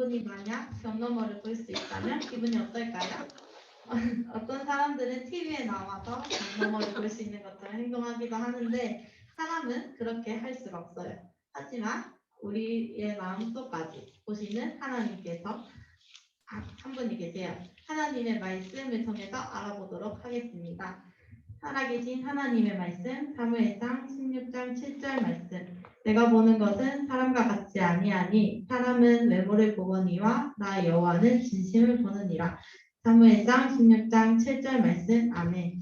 여러분이 만약 경너머를 볼 수 있다면 기분이 어떨까요? 어떤 사람들은 TV에 나와서 경너머를 볼 수 있는 것처럼 행동하기도 하는데 사람은 그렇게 할 수가 없어요. 하지만 우리의 마음속까지 보시는 하나님께서 한 분이 계세요. 하나님의 말씀을 통해서 알아보도록 하겠습니다. 살아계신 하나님의 말씀, 사무엘상 16장 7절 말씀. 내가 보는 것은 사람과 같지 아니하니 사람은 외모를 보거니와 나 여호와는 진심을 보느니라. 사무엘상 16장 7절 말씀. 아멘.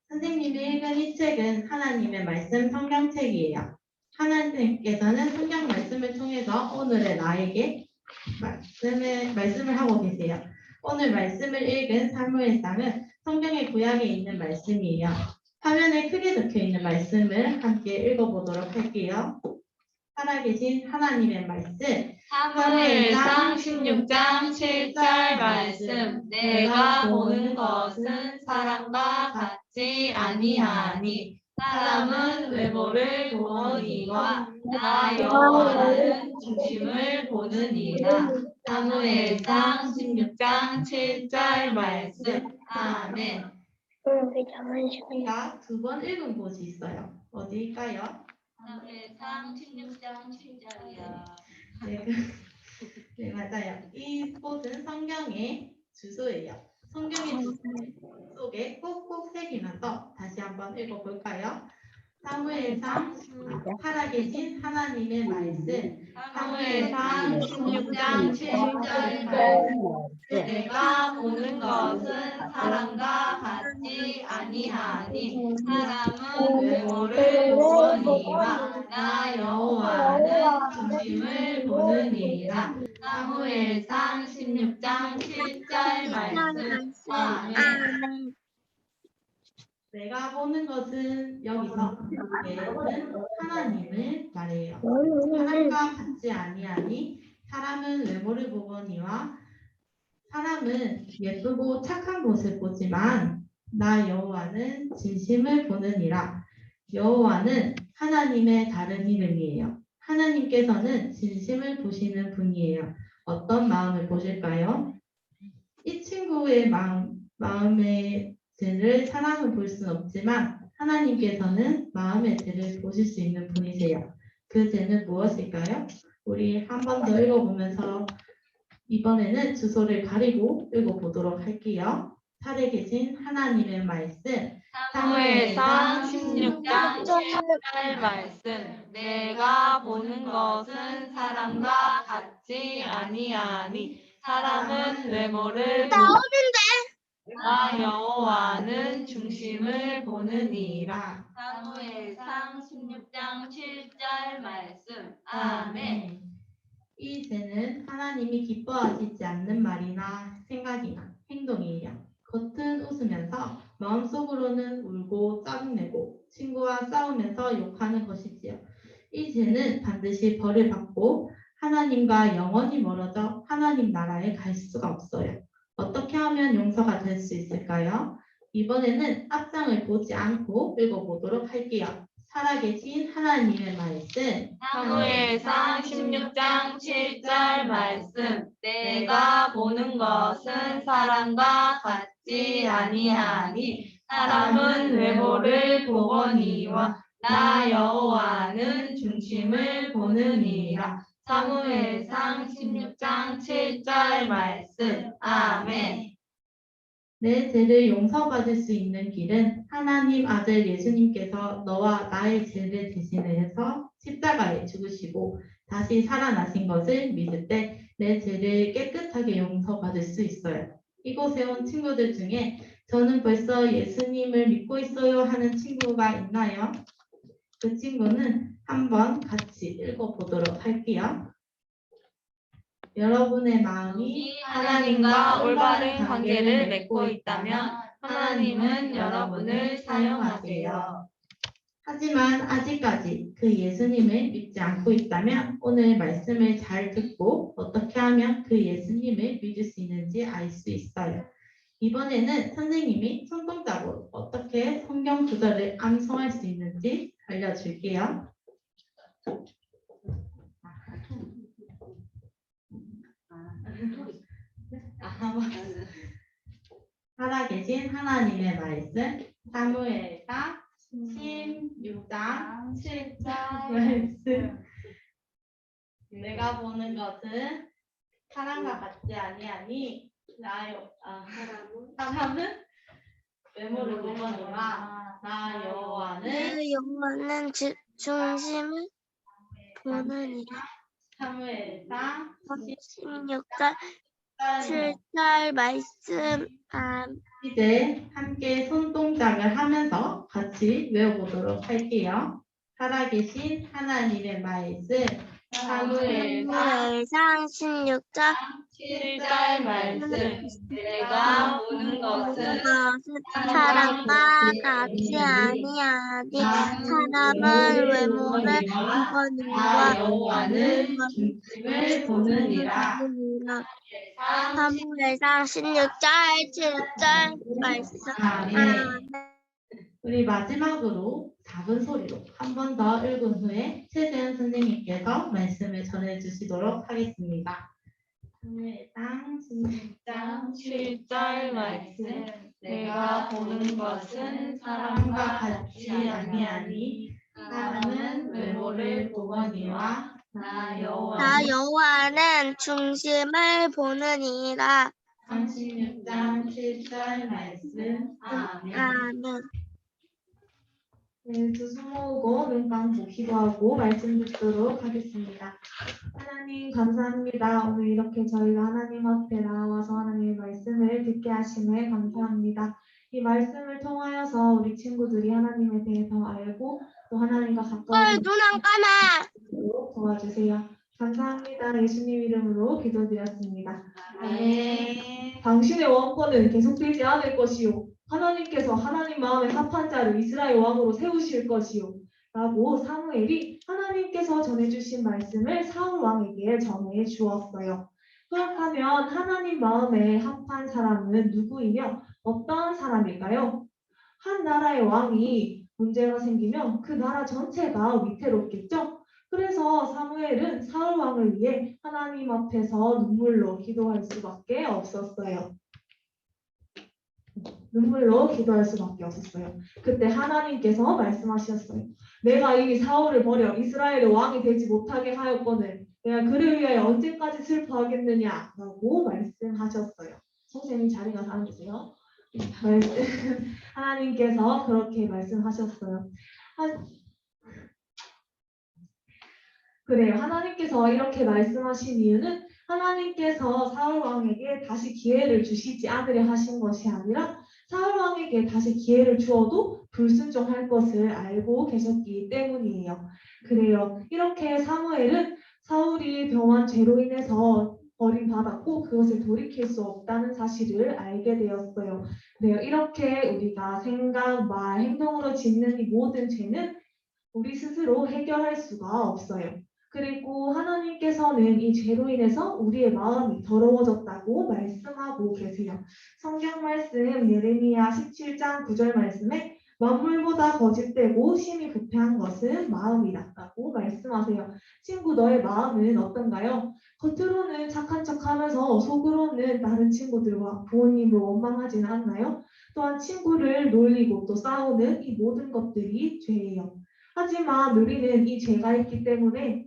선생님이 읽은 이 책은 하나님의 말씀 성경책이에요. 하나님께서는 성경 말씀을 통해서 오늘의 나에게 말씀을 하고 계세요. 오늘 말씀을 읽은 사무엘상은 성경의 구약에 있는 말씀이에요. 화면에 크게 적혀 있는 말씀을 함께 읽어보도록 할게요. 살아계신 하나님의 말씀. 사무엘상 16장 7절 말씀. 내가 보는 것은 사람과 같지 아니하니 사람은 외모를 보거니와 나 여호와는 중심을 보느니라. 사무엘상 16장 7절 말씀. 아멘. 우리가 두 번 읽은 곳이 있어요. 어디일까요? 사무엘상 16장 7절이요. 네, 맞아요. 이 곳은 성경의 주소예요. 성경의 주소 속에 꼭꼭 새기면서 다시 한번 읽어볼까요? 사무엘상 살아계신 하나님의 말씀. 사무엘상 16장 7절 말씀. 내가 보는 것은 사람과 같지 아니하니 사람은 외모를 보거니와 나 여호와는 중심을 보느니라. 사무엘상 16장 7절 말씀. 아멘. 내가 보는 것은 여기서 내는 하나님을 말해요. 사람과 같지 아니하니 사람은 외모를 보거니와 사람은 예쁘고 착한 것을 보지만 나 여호와는 진심을 보느니라. 여호와는 하나님의 다른 이름이에요. 하나님께서는 진심을 보시는 분이에요. 어떤 마음을 보실까요? 이 친구의 마음의 죄를 사람은 볼 수는 없지만 하나님께서는 마음의 죄를 보실 수 있는 분이세요. 그 죄는 무엇일까요? 우리 한 번 더 읽어보면서 이번에는 주소를 가리고 읽어보도록 할게요. 살아계신 하나님의 말씀. 사무엘상 16장 7절 말씀. 내가 보는 것은 사람과 같지 아니하니 사람은 외모를 나 여호와는 중심을 보느니라. 사무엘상 16장 7절 말씀. 아멘. 이 죄는 하나님이 기뻐하시지 않는 말이나 생각이나 행동이에요. 겉은 웃으면서 마음속으로는 울고 짜증내고 친구와 싸우면서 욕하는 것이지요. 이 죄는 반드시 벌을 받고 하나님과 영원히 멀어져 하나님 나라에 갈 수가 없어요. 어떻게 하면 용서가 될 수 있을까요? 이번에는 앞장을 보지 않고 읽어보도록 할게요. 살아계신 하나님의 말씀. 사무엘상 16장 7절 말씀. 내가 보는 것은 사람과 같지 아니하니 사람은 외모를 보거니와 나 여호와는 중심을 보느니라. 사무엘상 16장 7절 말씀. 아멘. 내 죄를 용서받을 수 있는 길은 하나님 아들 예수님께서 너와 나의 죄를 대신해서 십자가에 죽으시고 다시 살아나신 것을 믿을 때 내 죄를 깨끗하게 용서받을 수 있어요. 이곳에 온 친구들 중에 저는 벌써 예수님을 믿고 있어요 하는 친구가 있나요? 그 친구는 한번 같이 읽어보도록 할게요. 여러분의 마음이 하나님과 올바른 관계를 맺고 있다면 하나님은 여러분을 사용하세요. 하지만 아직까지 그 예수님을 믿지 않고 있다면 오늘 말씀을 잘 듣고 어떻게 하면 그 예수님을 믿을 수 있는지 알 수 있어요. 이번에는 선생님이 손동작으로 어떻게 성경 구절을 암송할 수 있는지 살아계신 하나님의 말씀 사무엘상 16장 7절 말씀. 내가 보는 것은 사람과 같지 아니하니 사람은 외모를 보거니와 나 여호와는 내 영혼은 중심을 보느니라. 사무엘상 16절 7절 말씀. 이제 함께 손동작을 하면서 같이 외워보도록 할게요. 살아계신 하나님의 말씀 사무엘상 16절 7절 말씀. 내가 보는 것은 사람과 같지 아니하니 사람은 외모를 보거니와 나 여호와는 중심을 보느니라. 사무엘상 16절 7절 말씀. 아멘. 우리 마지막으로 작은 소리로 한 번 더 읽은 후에 최재현 선생님께서 말씀을 전해주시도록 하겠습니다. 사무엘상 16장 7절 말씀. 내가 보는 것은 사람과 같지 아니하니 사람은 외모를 보거니와 나 여호와는 중심을 보느니라. 36장 7절 말씀. 아멘. 아멘. 네, 두 손 모으고 눈 감고 기도하고 말씀 듣도록 하겠습니다. 하나님 감사합니다. 오늘 이렇게 저희가 하나님 앞에 나와서 하나님의 말씀을 듣게 하심에 감사합니다. 이 말씀을 통하여서 우리 친구들이 하나님에 대해 더 알고 또 하나님과 가까워지도록 눈 안 감아. 도와주세요. 감사합니다. 예수님 이름으로 기도드렸습니다. 아멘. 당신의 왕권은 계속되지 않을 것이요. 하나님께서 하나님 마음에 합한 자를 이스라엘 왕으로 세우실 것이요. 라고 사무엘이 하나님께서 전해주신 말씀을 사울 왕에게 전해 주었어요. 그렇다면 하나님 마음에 합한 사람은 누구이며 어떠한 사람일까요? 한 나라의 왕이 문제가 생기면 그 나라 전체가 위태롭겠죠? 그래서 사무엘은 사울 왕을 위해 하나님 앞에서 눈물로 기도할 수밖에 없었어요. 눈물로 기도할 수밖에 없었어요. 그때 하나님께서 말씀하셨어요. 내가 이 사울을 버려 이스라엘의 왕이 되지 못하게 하였거늘 내가 그를 위하여 언제까지 슬퍼하겠느냐 라고 말씀하셨어요. 선생님 자리 가서 앉으세요. 하나님께서 그렇게 말씀하셨어요. 그래요. 하나님께서 이렇게 말씀하신 이유는 하나님께서 사울 왕에게 다시 기회를 주시지 않으려 하신 것이 아니라 사울 왕에게 다시 기회를 주어도 불순종할 것을 알고 계셨기 때문이에요. 그래요. 이렇게 사무엘은 사울이 범한 죄로 인해서 버림받았고 그것을 돌이킬 수 없다는 사실을 알게 되었어요. 그래요. 이렇게 우리가 생각, 말, 행동으로 짓는 이 모든 죄는 우리 스스로 해결할 수가 없어요. 그리고 하나님께서는 이 죄로 인해서 우리의 마음이 더러워졌다고 말씀하고 계세요. 성경 말씀 예레미야 17장 9절 말씀에 만물보다 거짓되고 심히 부패한 것은 마음이라고 말씀하세요. 친구 너의 마음은 어떤가요? 겉으로는 착한 척하면서 속으로는 다른 친구들과 부모님을 원망하지는 않나요? 또한 친구를 놀리고 또 싸우는 이 모든 것들이 죄예요. 하지만 우리는 이 죄가 있기 때문에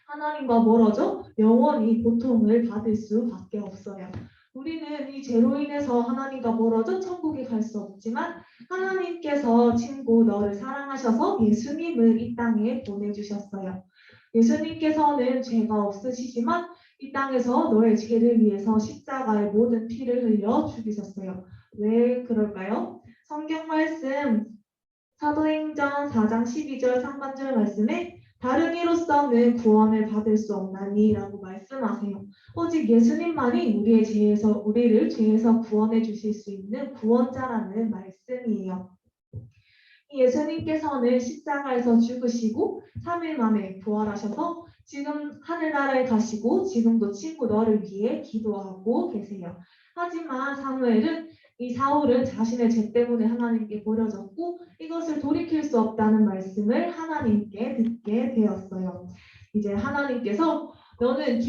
하나님과 멀어져 영원히 고통을 받을 수밖에 없어요. 우리는 이 죄로 인해서 하나님과 멀어져 천국에 갈 수 없지만 하나님께서 친구 너를 사랑하셔서 예수님을 이 땅에 보내주셨어요. 예수님께서는 죄가 없으시지만 이 땅에서 너의 죄를 위해서 십자가의 모든 피를 흘려 죽이셨어요. 왜 그럴까요? 성경 말씀 사도행전 4장 12절 상반절 말씀에 다른 이로서는 구원을 받을 수 없나니 라고 말씀하세요. 오직 예수님만이 우리를 죄에서 구원해 주실 수 있는 구원자라는 말씀이에요. 예수님께서는 십자가에서 죽으시고 3일 만에 부활하셔서 지금 하늘나라에 가시고 지금도 친구 너를 위해 기도하고 계세요. 하지만 이 사울은 자신의 죄 때문에 하나님께 버려졌고 이것을 돌이킬 수 없다는 말씀을 하나님께 듣게 되었어요. 이제 하나님께서 너는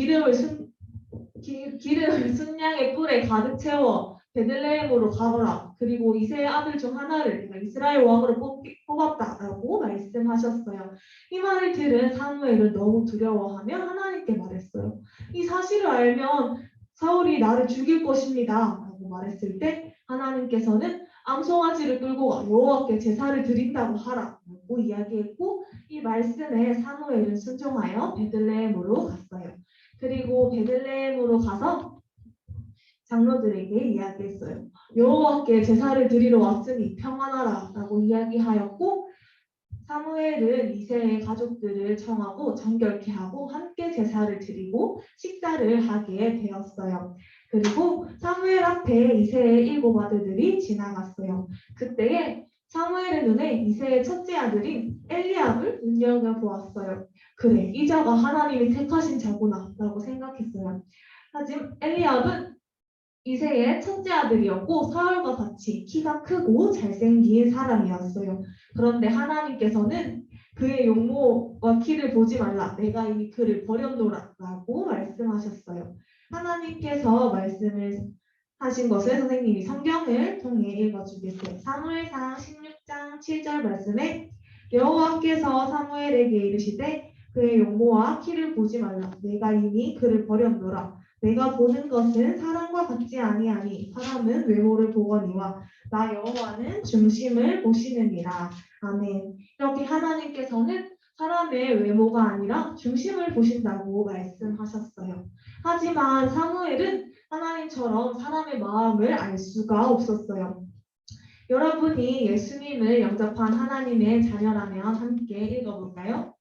기름을 순양의 뿔에 가득 채워 베들레헴으로 가거라. 그리고 이새의 아들 중 하나를 내가 이스라엘 왕으로 뽑았다라고 말씀하셨어요. 이 말을 들은 사무엘은 너무 두려워하며 하나님께 말했어요. 이 사실을 알면 사울이 나를 죽일 것입니다 라고 말했을 때 하나님께서는 암송아지를 끌고 가 여호와께 제사를 드린다고 하라 라고 이야기했고, 이 말씀에 사무엘은 순종하여 베들레헴으로 갔어요. 그리고 베들레헴으로 가서 장로들에게 이야기했어요. 여호와께 제사를 드리러 왔으니 평안하라 라고 이야기하였고, 사무엘은 이새의 가족들을 청하고 정결케 하고 함께 제사를 드리고 식사를 하게 되었어요. 그리고 사무엘 앞에 이새의 7 아들들이 지나갔어요. 그때에 사무엘의 눈에 이새의 첫째 아들인 엘리압을 눈여겨보았어요. 그래, 이 자가 하나님이 택하신 자구나 라고 생각했어요. 하지만 엘리압은 이새의 첫째 아들이었고 사울과 같이 키가 크고 잘생긴 사람이었어요. 그런데 하나님께서는 그의 용모와 키를 보지 말라. 내가 이미 그를 버렸노라 라고 말씀하셨어요. 하나님께서 말씀을 하신 것을 선생님이 성경을 통해 읽어주겠어요. 사무엘상 16장 7절 말씀에 여호와께서 사무엘에게 이르시되 그의 용모와 키를 보지 말라. 내가 이미 그를 버렸노라. 내가 보는 것은 사람과 같지 아니하니 사람은 외모를 보거니와 나 여호와는 중심을 보시느니라. 아멘. 이렇게 하나님께서는 사람의 외모가 아니라 중심을 보신다고 말씀하셨어요. 하지만 사무엘은 하나님처럼 사람의 마음을 알 수가 없었어요. 여러분이 예수님을 영접한 하나님의 자녀라면 함께 읽어볼까요?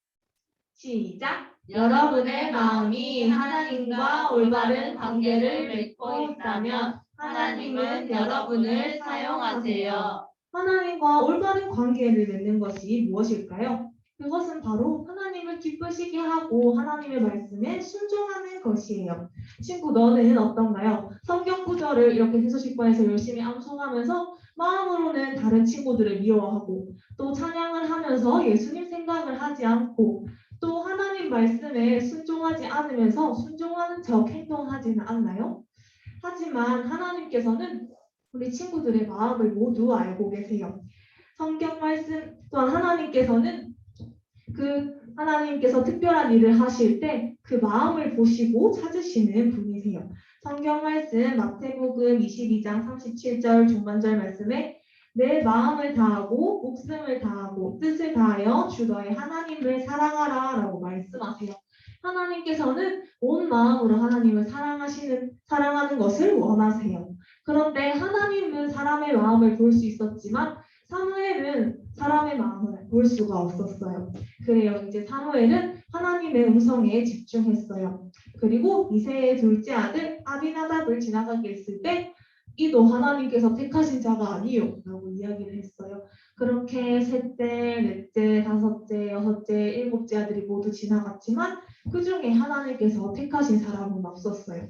시작! 여러분의 마음이 하나님과 올바른 관계를 맺고 있다면 하나님은 여러분을 사용하세요. 하나님과 올바른 관계를 맺는 것이 무엇일까요? 그것은 바로 하나님을 기쁘시게 하고 하나님의 말씀에 순종하는 것이에요. 친구, 너는 어떤가요? 성경 구절을 이렇게 해수식반에서 열심히 암송하면서 마음으로는 다른 친구들을 미워하고 또 찬양을 하면서 예수님 생각을 하지 않고 또 하나님 말씀에 순종하지 않으면서 순종하는 척 행동하지는 않나요? 하지만 하나님께서는 우리 친구들의 마음을 모두 알고 계세요. 성경 말씀 또한 하나님께서 특별한 일을 하실 때 그 마음을 보시고 찾으시는 분이세요. 성경 말씀 마태복음 22장 37절 중반절 말씀에 내 마음을 다하고 목숨을 다하고 뜻을 다하여 주 너의 하나님을 사랑하라 라고 말씀하세요. 하나님께서는 온 마음으로 하나님을 사랑하는 것을 원하세요. 그런데 하나님은 사람의 마음을 볼 수 있었지만 사무엘은 사람의 마음을 볼 수가 없었어요. 그래요. 이제 사무엘은 하나님의 음성에 집중했어요. 그리고 이새의 둘째 아들 아비나답을 지나가게 했을 때 이도 하나님께서 택하신 자가 아니요 라고 이야기를 했어요. 그렇게 셋째, 넷째, 다섯째, 여섯째, 일곱째 아들이 모두 지나갔지만 그 중에 하나님께서 택하신 사람은 없었어요.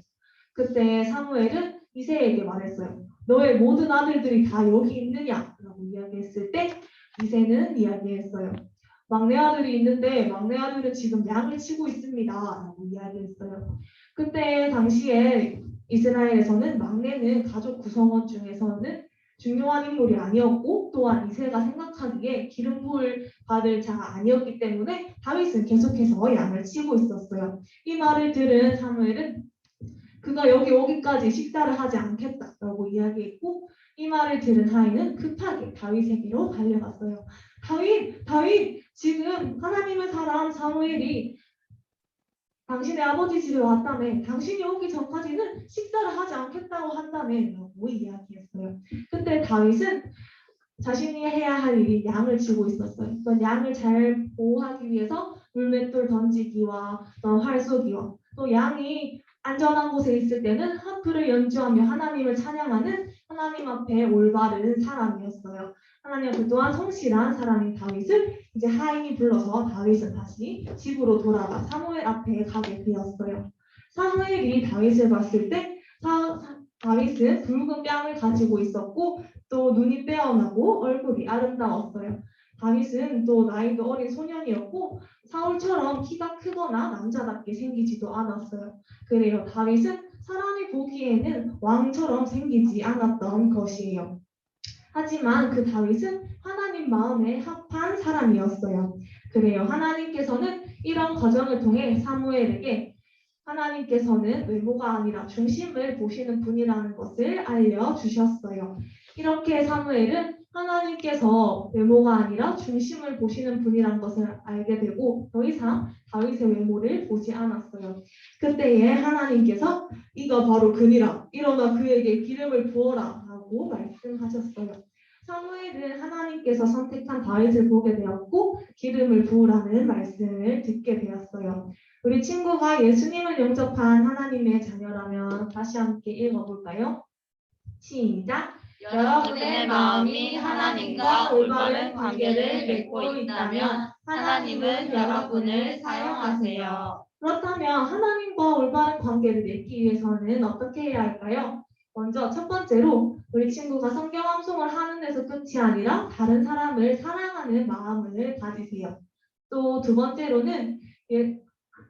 그때 사무엘은 이새에게 말했어요. 너의 모든 아들들이 다 여기 있느냐? 라고 이야기했을 때 이새는 이야기했어요. 막내 아들이 있는데 막내 아들은 지금 양을 치고 있습니다. 라고 이야기했어요. 그때 당시에 이스라엘에서는 막내는 가족 구성원 중에서는 중요한 인물이 아니었고 또한 이새가 생각하기에 기름 부을 받을 자가 아니었기 때문에 다윗은 계속해서 양을 치고 있었어요. 이 말을 들은 사무엘은 그가 여기 오기까지 식사를 하지 않겠다라고 이야기했고 이 말을 들은 하인은 급하게 다윗에게로 달려갔어요. 다윗, 지금 하나님의 사람 사무엘이 당신의 아버지 집에 왔다며 당신이 오기 전까지는 식사를 하지 않겠다고 한다며 라고 이야기했어요. 그때 다윗은 자신이 해야 할 일이 양을 치고 있었어요. 또 양을 잘 보호하기 위해서 물맷돌 던지기와 또 활 쏘기와 또 양이 안전한 곳에 있을 때는 하프를 연주하며 하나님을 찬양하는 하나님 앞에 올바른 사람이었어요. 하나님 앞에 또한 성실한 사람인 다윗을 이제 하인이 불러서 다윗은 다시 집으로 돌아가 사무엘 앞에 가게 되었어요. 사무엘이 다윗을 봤을 때 다윗은 붉은 뺨을 가지고 있었고 또 눈이 빼어나고 얼굴이 아름다웠어요. 다윗은 또 나이도 어린 소년이었고 사울처럼 키가 크거나 남자답게 생기지도 않았어요. 그래요. 다윗은 사람이 보기에는 왕처럼 생기지 않았던 것이에요. 하지만 그 다윗은 하나님 마음에 합한 사람이었어요. 그래요. 하나님께서는 이런 과정을 통해 사무엘에게 하나님께서는 외모가 아니라 중심을 보시는 분이라는 것을 알려주셨어요. 이렇게 사무엘은 하나님께서 외모가 아니라 중심을 보시는 분이란 것을 알게 되고 더 이상 다윗의 외모를 보지 않았어요. 그때에 하나님께서 이가 바로 그니라 일어나 그에게 기름을 부어라 라고 말씀하셨어요. 사무엘은 하나님께서 선택한 다윗을 보게 되었고 기름을 부으라는 말씀을 듣게 되었어요. 우리 친구가 예수님을 영접한 하나님의 자녀라면 다시 함께 읽어볼까요? 시작! 여러분의 마음이 하나님과 올바른 관계를 맺고 있다면 하나님은 여러분을 사용하세요. 그렇다면 하나님과 올바른 관계를 맺기 위해서는 어떻게 해야 할까요? 먼저 첫 번째로 우리 친구가 성경 암송을 하는 데서 끝이 아니라 다른 사람을 사랑하는 마음을 가지세요. 또 두 번째로는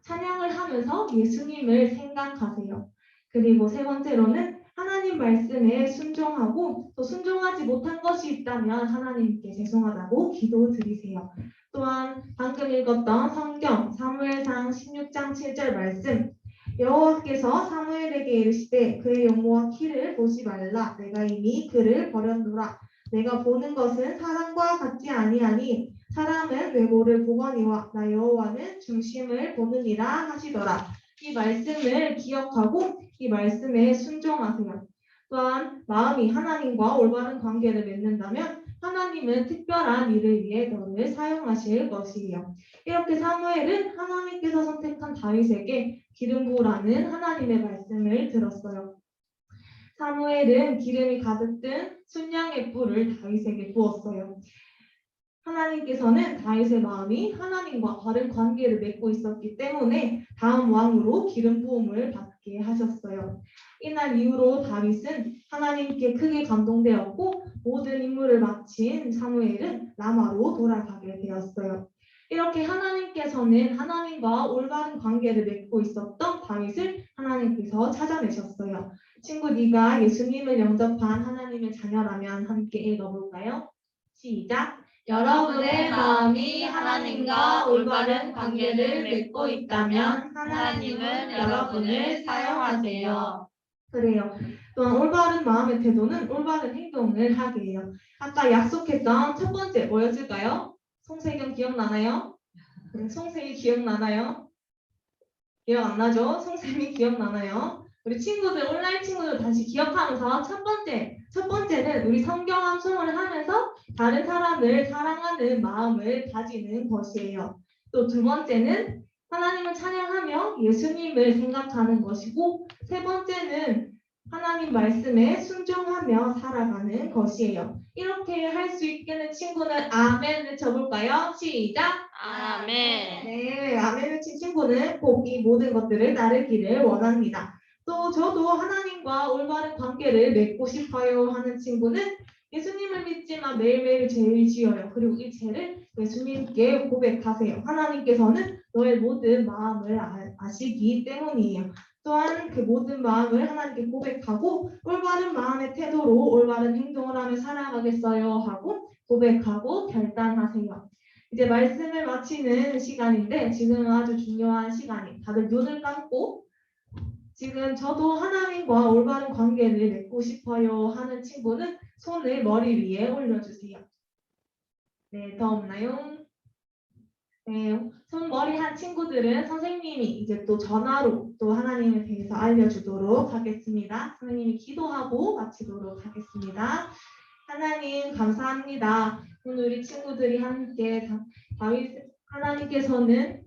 찬양을 하면서 예수님을 생각하세요. 그리고 세 번째로는 하나님 말씀에 순종하고 또 순종하지 못한 것이 있다면 하나님께 죄송하다고 기도드리세요. 또한 방금 읽었던 성경 사무엘상 16장 7절 말씀 여호와께서 사무엘에게 이르시되 그의 용모와 키를 보지 말라 내가 이미 그를 버렸노라 내가 보는 것은 사람과 같지 아니하니 사람은 외모를 보거니와 나 여호와는 중심을 보느니라 하시더라. 이 말씀을 기억하고 이 말씀에 순종하세요. 또한 마음이 하나님과 올바른 관계를 맺는다면 하나님은 특별한 일을 위해 너를 사용하실 것이에요. 이렇게 사무엘은 하나님께서 선택한 다윗에게 기름 부으라는 하나님의 말씀을 들었어요. 사무엘은 기름이 가득 든 순양의 뿔을 다윗에게 부었어요. 하나님께서는 다윗의 마음이 하나님과 바른 관계를 맺고 있었기 때문에 다음 왕으로 기름 부음을 받게 하셨어요. 이날 이후로 다윗은 하나님께 크게 감동되었고 모든 임무를 마친 사무엘은 라마로 돌아가게 되었어요. 이렇게 하나님께서는 하나님과 올바른 관계를 맺고 있었던 다윗을 하나님께서 찾아내셨어요. 친구 네가 예수님을 영접한 하나님의 자녀라면 함께 읽어볼까요? 시작! 여러분의 마음이 하나님과 올바른 관계를 맺고 있다면 하나님은 여러분을 사용하세요. 그래요. 또한 올바른 마음의 태도는 올바른 행동을 하게 해요. 아까 약속했던 첫 번째 뭐였을까요? 송세경 기억나나요? 송세희 기억나나요? 기억 안 나죠? 송쌤이 기억나나요? 우리 친구들 온라인 친구들 다시 기억하면서 첫 번째는 우리 성경 암송을 하면서 다른 사람을 사랑하는 마음을 가지는 것이에요. 또 두 번째는 하나님을 찬양하며 예수님을 생각하는 것이고 세 번째는 하나님 말씀에 순종하며 살아가는 것이에요. 이렇게 할 수 있게는 친구는 아멘 외쳐볼까요? 시작! 아멘. 네, 아멘 외친 친구는 꼭 이 모든 것들을 따르기를 원합니다. 또 저도 하나님과 올바른 관계를 맺고 싶어요 하는 친구는 예수님을 믿지만 매일매일 죄를 지어요. 그리고 이 죄를 예수님께 고백하세요. 하나님께서는 너의 모든 마음을 아시기 때문이에요. 또한 그 모든 마음을 하나님께 고백하고 올바른 마음의 태도로 올바른 행동을 하며 살아가겠어요 하고 고백하고 결단하세요. 이제 말씀을 마치는 시간인데 지금은 아주 중요한 시간이 다들 눈을 감고 지금 저도 하나님과 올바른 관계를 맺고 싶어요 하는 친구는 손을 머리 위에 올려주세요. 네, 더 없나요? 네, 손머리 한 친구들은 선생님이 이제 또 전화로 또 하나님에 대해서 알려주도록 하겠습니다. 선생님이 기도하고 마치도록 하겠습니다. 하나님 감사합니다. 오늘 우리 친구들이 함께 다윗 하나님께서는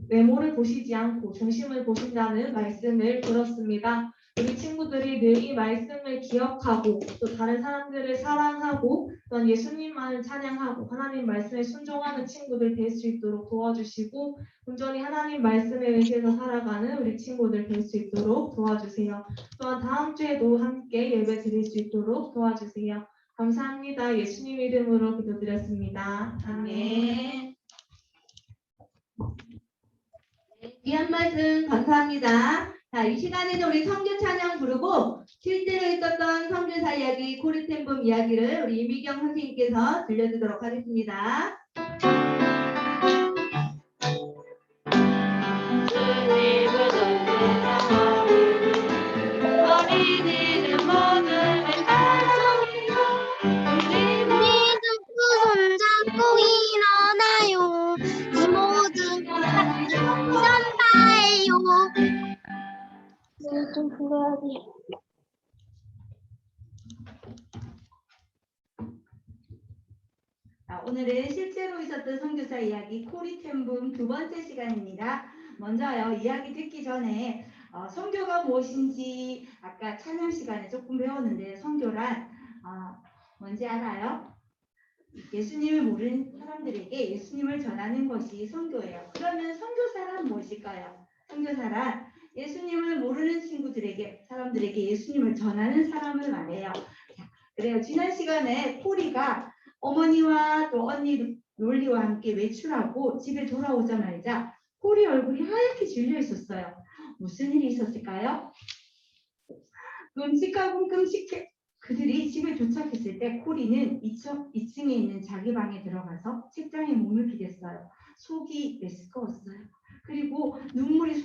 외모를 보시지 않고 중심을 보신다는 말씀을 들었습니다. 우리 친구들이 늘 이 말씀을 기억하고 또 다른 사람들을 사랑하고 또한 예수님만을 찬양하고 하나님 말씀에 순종하는 친구들 될 수 있도록 도와주시고 온전히 하나님 말씀에 의지해서 살아가는 우리 친구들 될 수 있도록 도와주세요. 또한 다음 주에도 함께 예배 드릴 수 있도록 도와주세요. 감사합니다. 예수님 이름으로 기도드렸습니다. 아멘. 귀한 말씀 감사합니다. 자, 이 시간에는 우리 성교 찬양 부르고 실제로 있었던 성교사 이야기, 코리템범 이야기를 우리 이미경 선생님께서 들려주도록 하겠습니다. 어린이들 모두 손잡고 일어나요. 이 모든 전파예요. 좀 불러야 돼. 자, 오늘은 실제로 있었던 선교사 이야기 코리템붐 두 번째 시간입니다. 먼저요, 이야기 듣기 전에 선교가 무엇인지 아까 찬양 시간에 조금 배웠는데 선교란 뭔지 알아요? 예수님을 모르는 사람들에게 예수님을 전하는 것이 선교예요. 그러면 선교사란 무엇일까요? 선교사란 예수님을 모르는 친구들에게, 사람들에게 예수님을 전하는 사람을 말해요. 자, 그래요. 지난 시간에 코리가 어머니와 또 언니 롤리와 함께 외출하고 집에 돌아오자마자 코리 얼굴이 하얗게 질려 있었어요. 무슨 일이 있었을까요? 끔찍하고 끔찍해. 그들이 집에 도착했을 때 코리는 2층에 있는 자기 방에 들어가서 책장에 몸을 기댔어요. 속이 메스꺼웠어요. 그리고 눈물이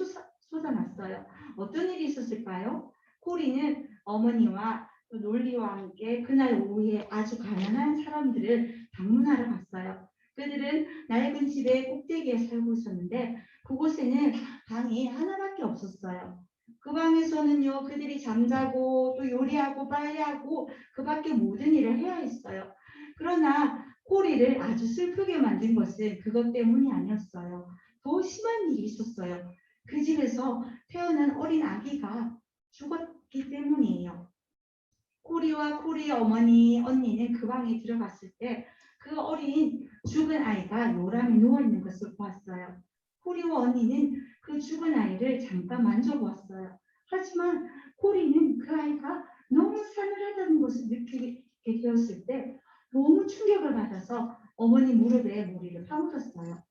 쏟아났어요. 어떤 일이 있었을까요? 코리는 어머니와 롤리와 함께 그날 오후에 아주 가난한 사람들을 방문하러 갔어요. 그들은 낡은 집의 꼭대기에 살고 있었는데 그곳에는 방이 하나밖에 없었어요. 그 방에서는요, 그들이 잠자고 또 요리하고 빨래하고 그 밖에 모든 일을 해야 했어요. 그러나 코리를 아주 슬프게 만든 것은 그것 때문이 아니었어요. 더 심한 일이 있었어요. 그 집에서 태어난 어린 아기가 죽었기 때문이에요. 코리와 코리의 어머니, 언니는 그 방에 들어갔을 때 그 어린 죽은 아이가 요람에 누워있는 것을 보았어요. 코리와 언니는 그 죽은 아이를 잠깐 만져보았어요. 하지만 코리는 그 아이가 너무 싸늘하다는 것을 느끼게 되었을 때 너무 충격을 받아서 어머니 무릎에 머리를 파묻었어요.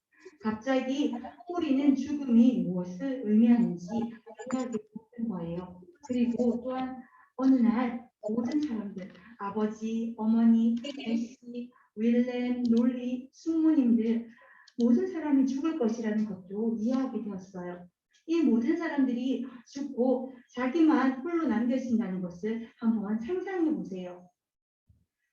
갑자기 코리는 죽음이 무엇을 의미하는지 생각이 든 거예요. 그리고 또한 어느 날 모든 사람들, 아버지, 어머니, 애씨, 윌렘, 롤리, 숙모님들 모든 사람이 죽을 것이라는 것도 이해하게 되었어요. 이 모든 사람들이 죽고 자기만 홀로 남겨진다는 것을 한번 상상해 보세요.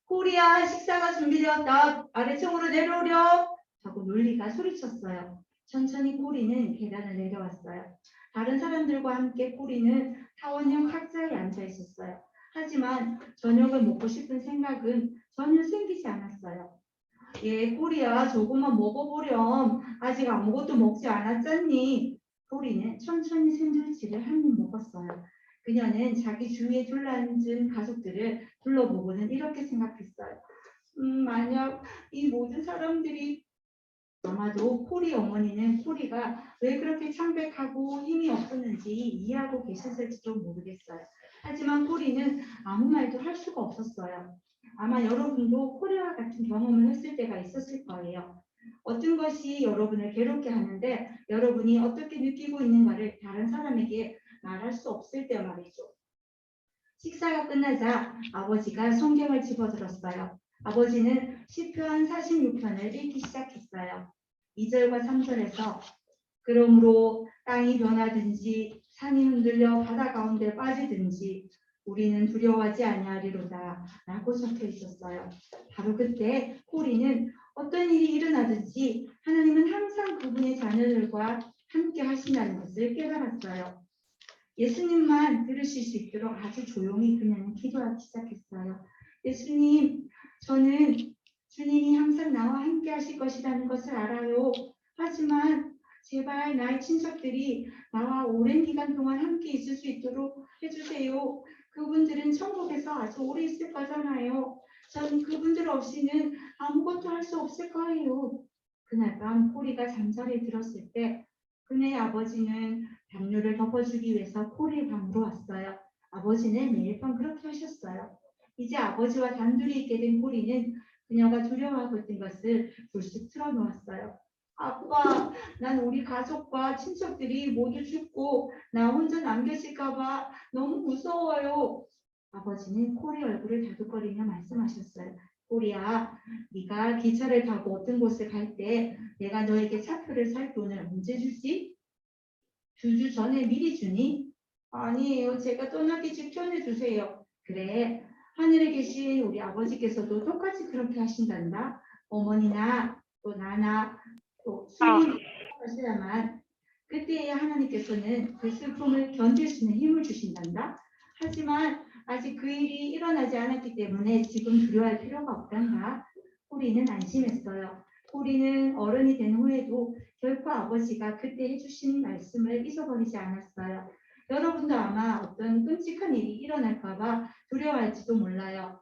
코리아, 식사가 준비되었다. 아래층으로 내려오렴. 하고 롤리가 소리쳤어요. 천천히 코리는 계단을 내려왔어요. 다른 사람들과 함께 코리는 타원형 탁자에 앉아 있었어요. 하지만 저녁을 먹고 싶은 생각은 전혀 생기지 않았어요. 예, 코리야, 조금만 먹어보렴. 아직 아무것도 먹지 않았잖니. 코리는 천천히 샌드위치를 한 입 먹었어요. 그녀는 자기 주위에 둘러앉은 가족들을 둘러보고는 이렇게 생각했어요. 만약 이 모든 사람들이 아마도 코리 어머니는 코리가 왜 그렇게 창백하고 힘이 없었는지 이해하고 계셨을지도 모르겠어요. 하지만 코리는 아무 말도 할 수가 없었어요. 아마 여러분도 코리와 같은 경험을 했을 때가 있었을 거예요. 어떤 것이 여러분을 괴롭게 하는데 여러분이 어떻게 느끼고 있는가를 다른 사람에게 말할 수 없을 때 말이죠. 식사가 끝나자 아버지가 성경을 집어들었어요. 아버지는 시편 46편을 읽기 시작했어요. 2절과 3절에서 그러므로 땅이 변하든지 산이 흔들려 바다 가운데 빠지든지 우리는 두려워하지 아니하리로다 라고 적혀 있었어요. 바로 그때 코리는 어떤 일이 일어나든지 하나님은 항상 그분의 자녀들과 함께 하신다는 것을 깨달았어요. 예수님만 들으실 수 있도록 아주 조용히 그녀는 기도하기 시작했어요. 예수님, 저는 주님이 항상 나와 함께 하실 것이라는 것을 알아요. 하지만 제발 나의 친척들이 나와 오랜 기간 동안 함께 있을 수 있도록 해주세요. 그분들은 천국에서 아주 오래 있을 거잖아요. 전 그분들 없이는 아무것도 할 수 없을 거예요. 그날 밤 코리가 잠자리에 들었을 때 그녀의 아버지는 담요를 덮어주기 위해서 코리의 방으로 왔어요. 아버지는 매일 밤 그렇게 하셨어요. 이제 아버지와 단둘이 있게 된 코리는 그녀가 두려워하고 있던 것을 불쑥 틀어놓았어요. 아빠, 난 우리 가족과 친척들이 모두 죽고 나 혼자 남겨질까 봐 너무 무서워요. 아버지는 코리 얼굴을 다독거리며 말씀하셨어요. 코리야, 네가 기차를 타고 어떤 곳을 갈 때 내가 너에게 차표를 살 돈을 언제 주지? 2주 전에 미리 주니? 아니에요. 제가 떠나기 직전에 주세요. 그래. 하늘에 계신 우리 아버지께서도 똑같이 그렇게 하신단다. 어머니나 또 나나 또 수님이 하시다만 그때야 하나님께서는 그 슬픔을 견딜 수 있는 힘을 주신단다. 하지만 아직 그 일이 일어나지 않았기 때문에 지금 두려워할 필요가 없단다. 우리는 안심했어요. 우리는 어른이 된 후에도 결코 아버지가 그때 해주신 말씀을 잊어버리지 않았어요. 여러분도 아마 어떤 끔찍한 일이 일어날까 봐 두려워할지도 몰라요.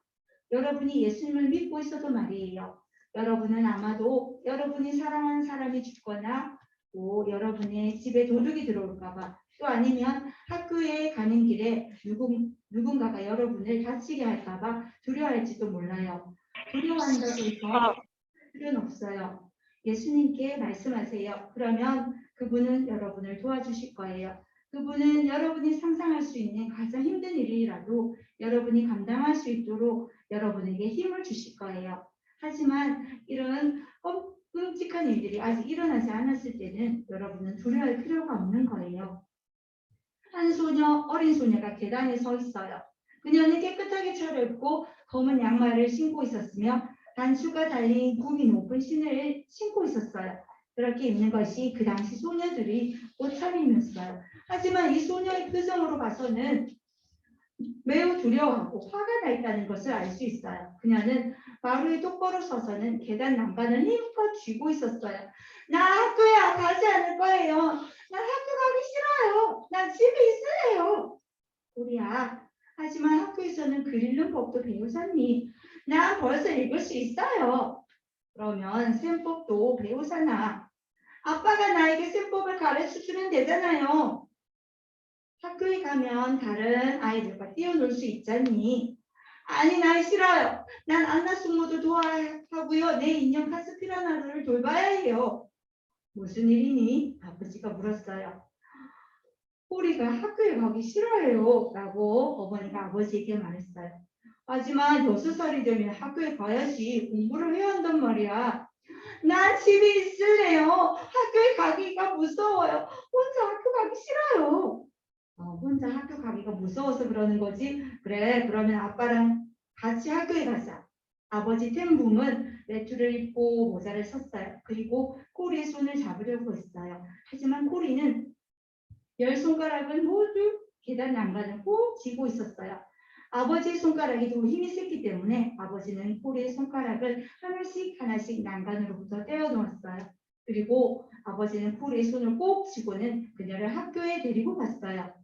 여러분이 예수님을 믿고 있어도 말이에요. 여러분은 아마도 여러분이 사랑하는 사람이 죽거나 또 여러분의 집에 도둑이 들어올까 봐 또 아니면 학교에 가는 길에 누군가가 여러분을 다치게 할까 봐 두려워할지도 몰라요. 두려워한다고 해서 필요는 없어요. 예수님께 말씀하세요. 그러면 그분은 여러분을 도와주실 거예요. 그분은 여러분이 상상할 수 있는 가장 힘든 일이라도 여러분이 감당할 수 있도록 여러분에게 힘을 주실 거예요. 하지만 이런 끔찍한 일들이 아직 일어나지 않았을 때는 여러분은 두려워할 필요가 없는 거예요. 한 소녀, 어린 소녀가 계단에 서 있어요. 그녀는 깨끗하게 차려입고 검은 양말을 신고 있었으며 단추가 달린 굽이 높은 신을 신고 있었어요. 그렇게 입는 것이 그 당시 소녀들이 옷차림이었어요. 하지만 이 소녀의 표정으로 봐서는 매우 두려워하고 화가 나 있다는 것을 알 수 있어요. 그녀는 마루에 똑바로 서서는 계단 난간을 힘껏 쥐고 있었어요. 나 학교에 가지 않을 거예요. 난 학교 가기 싫어요. 난 집에 있을래요. 우리야. 하지만 학교에서는 글 읽는 법도 배우잖니. 난 벌써 읽을 수 있어요. 그러면 셈법도 배우잖아. 아빠가 나에게 셈법을 가르쳐주면 되잖아요. 학교에 가면 다른 아이들과 뛰어놀 수 있잖니. 아니, 난 싫어요. 난 안나 숙모도 도와하고요. 내 인형 카스피라나를 돌봐야 해요. 무슨 일이니? 아버지가 물었어요. 꼬리가 학교에 가기 싫어해요. 라고 어머니가 아버지에게 말했어요. 하지만 6살이 되면 학교에 가야지 공부를 해야 한단 말이야. 난 집에 있을래요. 학교에 가기가 무서워요. 혼자 학교 가기 싫어요. 혼자 학교 가기가 무서워서 그러는 거지. 그래, 그러면 아빠랑 같이 학교에 가자. 아버지 템붕은 외투를 입고 모자를 썼어요. 그리고 코리의 손을 잡으려고 했어요. 하지만 코리는 10손가락을 모두 계단 난간을 꼭 쥐고 있었어요. 아버지의 손가락이 더 힘이 셌기 때문에 아버지는 코리의 손가락을 하나씩 난간으로부터 떼어 놓았어요. 그리고 아버지는 코리의 손을 꼭 쥐고는 그녀를 학교에 데리고 갔어요.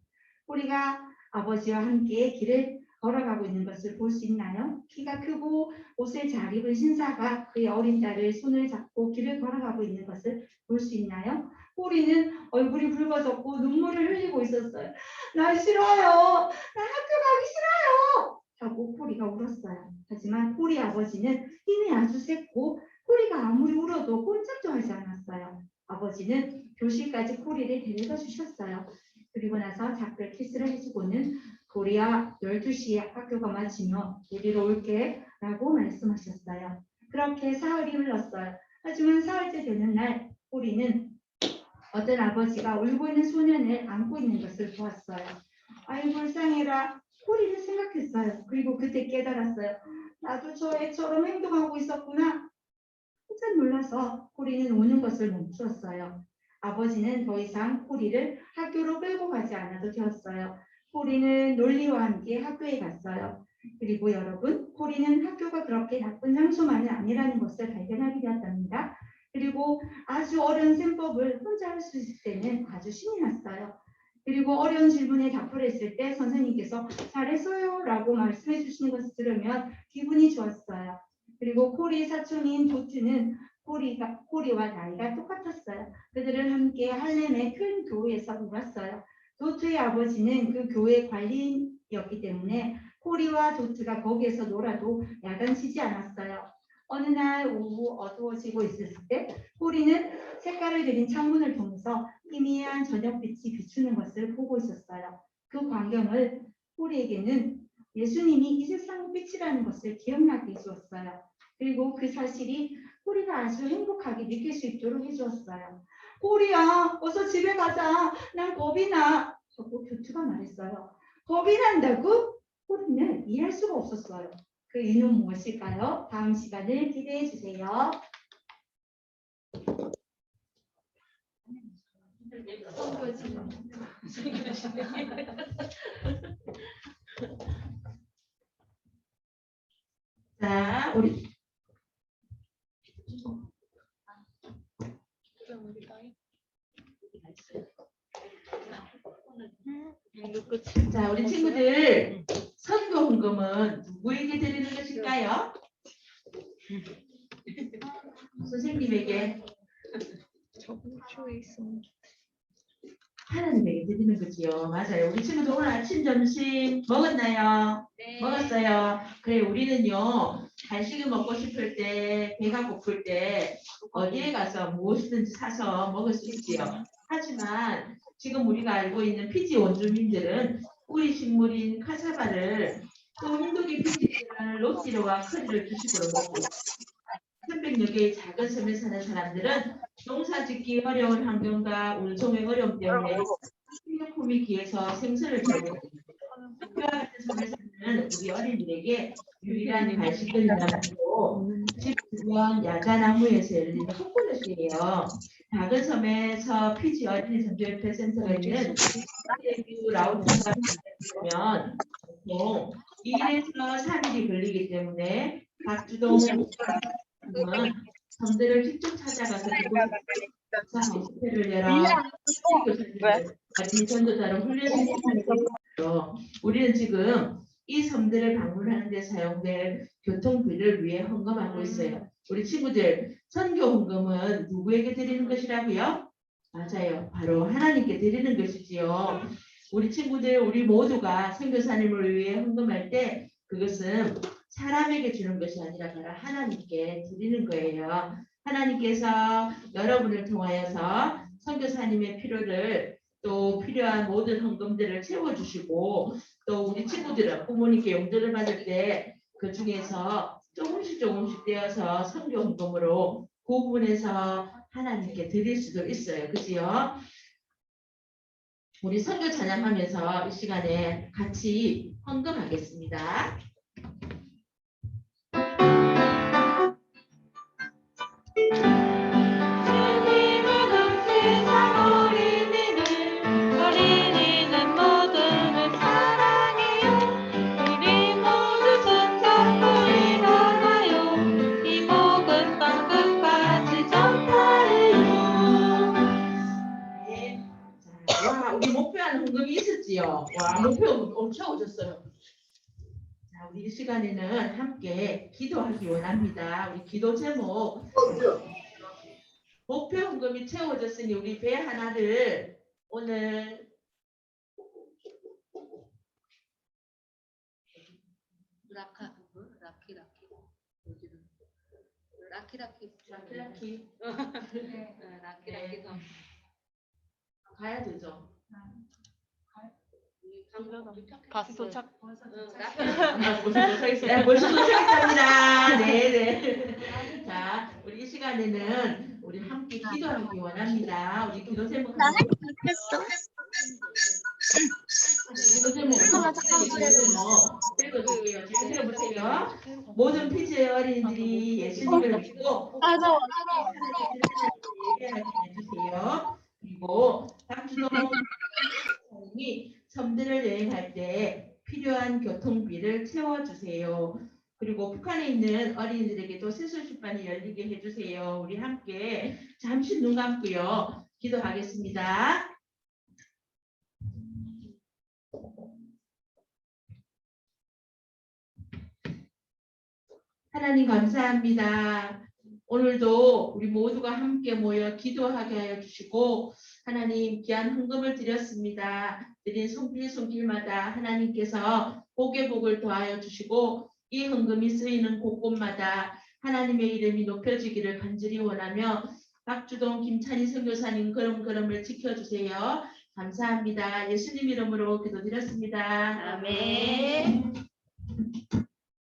코리가 아버지와 함께 길을 걸어가고 있는 것을 볼 수 있나요? 키가 크고 옷을 잘 입은 신사가 그의 어린 딸의 손을 잡고 길을 걸어가고 있는 것을 볼 수 있나요? 코리는 얼굴이 붉어졌고 눈물을 흘리고 있었어요. 나 싫어요. 나 학교 가기 싫어요. 하고 코리가 울었어요. 하지만 코리 아버지는 힘이 아주 셌고 코리가 아무리 울어도 꼼짝도 하지 않았어요. 아버지는 교실까지 코리를 데려다 주셨어요. 그리고 나서 작별 키스를 해주고는 코리야 12시에 학교가 마치면 데리러 올게 라고 말씀하셨어요. 그렇게 사흘이 흘렀어요. 하지만 사흘째 되는 날 코리는 어떤 아버지가 울고 있는 소년을 안고 있는 것을 보았어요. 아이 불쌍해라. 코리는 생각했어요. 그리고 그때 깨달았어요. 나도 저 애처럼 행동하고 있었구나. 한참 놀라서 코리는 우는 것을 멈추었어요. 아버지는 더 이상 코리를 학교로 끌고 가지 않아도 되었어요. 코리는 논리와 함께 학교에 갔어요. 그리고 여러분, 코리는 학교가 그렇게 나쁜 장소만은 아니라는 것을 발견하게 되었답니다. 그리고 아주 어려운 셈법을 혼자 할 수 있을 때는 아주 신이 났어요. 그리고 어려운 질문에 답을 했을 때 선생님께서 잘했어요 라고 말씀해 주시는 것을 들으면 기분이 좋았어요. 그리고 코리의 사촌인 도트는 코리와 나이가 똑같았어요. 그들은 함께 할렘의 큰 교회에서 놀았어요. 도트의 아버지는 그 교회 관리인이었기 때문에 코리와 도트가 거기에서 놀아도 야단치지 않았어요. 어느 날 오후 어두워지고 있을 때 코리는 색깔을 들인 창문을 통해서 희미한 저녁빛이 비추는 것을 보고 있었어요. 그 광경을 호리에게는 예수님이 이 세상 빛이라는 것을 기억나게 해주었어요. 그리고 그 사실이 호리가 아주 행복하게 느낄 수 있도록 해주었어요. 호리야, 어서 집에 가자. 난 겁이 나. 하고 교투가 말했어요. 겁이 난다고? 호리는 이해할 수가 없었어요. 그 이유는 무엇일까요? 다음 시간을 기대해 주세요. 자, 우리 자, 우리 친구들 선거 헌금은 누구에게 드리는 것일까요? 선생님에게, 하나님에게 드리는 거지요. 맞아요. 우리 친구들 오늘 아침 점심 먹었나요? 네. 먹었어요. 그래, 우리는요 간식을 먹고 싶을 때, 배가 고플 때 어디에 가서 무엇이든지 사서 먹을 수 있지요. 하지만 지금 우리가 알고 있는 피지 원주민들은 뿌리 식물인 카사바를 또 힌두기 피지를 로티로와 커리를 주식으로 먹고, 편백역의 작은 섬에 사는 사람들은 농사짓기 어려운 환경과 운송의 어려움 때문에 식료품이 귀해서 생선을 잡고, 그와 같은 섬에 사는 우리 어린이들에게 유일한 간식은 나무고 집 주변 야자나무에서 열리는 초콜릿이에요. 작은 섬에서 피지 어린이 선교협회 센터가 있는 라우트가 보면 보통 2일에서 3일이 걸리기 때문에 각 주동은 섬들을 직접 찾아가서 집회를 열어 어린이 전도자로 훈련시키고, 우리는 지금 이 섬들을 방문하는 데 사용될 교통비를 위해 헌금하고 있어요. 우리 친구들, 선교 헌금은 누구에게 드리는 것이라고요? 맞아요. 바로 하나님께 드리는 것이지요. 우리 친구들, 우리 모두가 선교사님을 위해 헌금할 때 그것은 사람에게 주는 것이 아니라 바로 하나님께 드리는 거예요. 하나님께서 여러분을 통하여서 선교사님의 필요를, 또 필요한 모든 헌금들을 채워주시고, 또 우리 친구들은 부모님께 용돈을 받을 때 그 중에서 조금씩 떼어서 선교 헌금으로 구분해서 하나님께 드릴 수도 있어요. 그지요? 우리 선교 찬양하면서 이 시간에 같이 헌금하겠습니다. 어린이는 모두를 사랑해요. 우리 모두 손잡고 일어나요. 이 복은 땅 끝까지 전파해요. 네. 자, 와, 우리 목표하는 헌금이 있었지요. 와, 목표 채워졌어요. 자, 우리 이 시간에는 함께 기도하기 원합니다. 우리 기도 제목, 목표 헌금이 채워졌으니 우리 배 하나를 오늘 라키라키 가야 되죠. 벌써 도착. 벌써 도착했답니다. 네네. 자, 우리 이 시간에는 우리 함께 기도하기 원합니다. 우리 기도 제목 기도 제목 읽어줄게요. 잘 들어보세요. 모든 피지의 어린이들이 예수님을 믿고 예배하게 해주세요. 그리고 박주동 선생님이 섬들을 여행할 때 필요한 교통비를 채워주세요. 그리고 북한에 있는 어린이들에게도 세술출판이 열리게 해주세요. 우리 함께 잠시 눈 감고요. 기도하겠습니다. 하나님 감사합니다. 오늘도 우리 모두가 함께 모여 기도하게 하여 주시고, 하나님 귀한 헌금을 드렸습니다. 드린 손길마다 하나님께서 복의 복을 더하여 주시고, 이 헌금이 쓰이는 곳곳마다 하나님의 이름이 높여지기를 간절히 원하며, 박주동, 김찬희 선교사님 걸음걸음을 지켜주세요. 감사합니다. 예수님 이름으로 기도드렸습니다. 아멘.